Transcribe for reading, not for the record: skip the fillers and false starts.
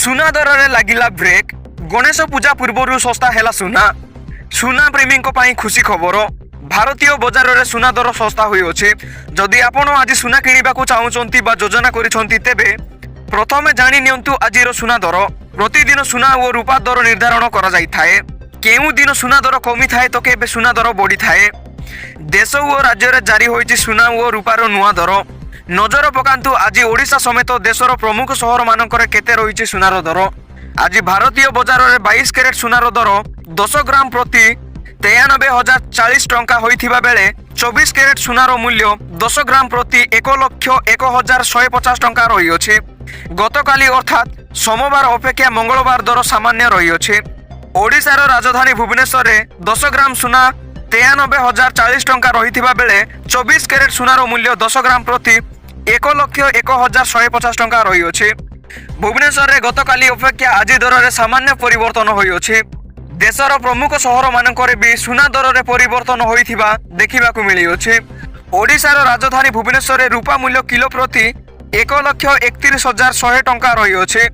सुना दर रे लागिला ब्रेक। गणेश पूजा पूर्व सस्ता है सुना। सुना प्रेमी खुशी खबर। भारतीय बजार रे सुना दर सस्ता होइछे। जदि आपण आज सुना किनिबा को चाहुचंती बा योजना करिसंती तेबे प्रथमे जानि नियंतु आजिर सुना दर। प्रतिदिन सुना और रूपा दर निर्धारण करा जाई थाए। केउ दिन सुना दर कमी थाए तो केबे सुना दर बढ़ी थाए। देश और राज्य रे जारी होइछि सुना और रूपार नुआ दर। नजर पकांतु आज ओडिशा समेत देशर प्रमुख सहर मानकर केते रहिछि सुनार दर। आज भारतीय बजार रे 22 कैरेट सुनार दर 10 ग्राम प्रति 93,040 टंका होइथिबा बेले 24 कैरेट सुनार मूल्य 10 ग्राम प्रति 1,01,150 टंका रहिअछि। गतकाली अर्थात सोमवार अपेक्षा मंगलवार दर सामान्य रहिअछि। ओडिशार राजधानी भुवनेश्वर रे 10 ग्राम सुना 93,040 टंका रहिथिबा बेले 24 कैरेट सुनार मूल्य 10 ग्राम प्रति 1,01,150 टंका रहिअछि। भुवनेश्वर रे गतकाली अपेक्षा आज दर रे सामान्य परिवर्तन होइअछि। देशर प्रमुख सहर मानकरे भी सुना दर रे परिवर्तन होइथिबा देखिबाकू मिलिअछि। ओडिशार राजधानी भुवनेश्वर रे रूपा मूल्य किलो प्रति 1,31,100 टंका रहिअछि।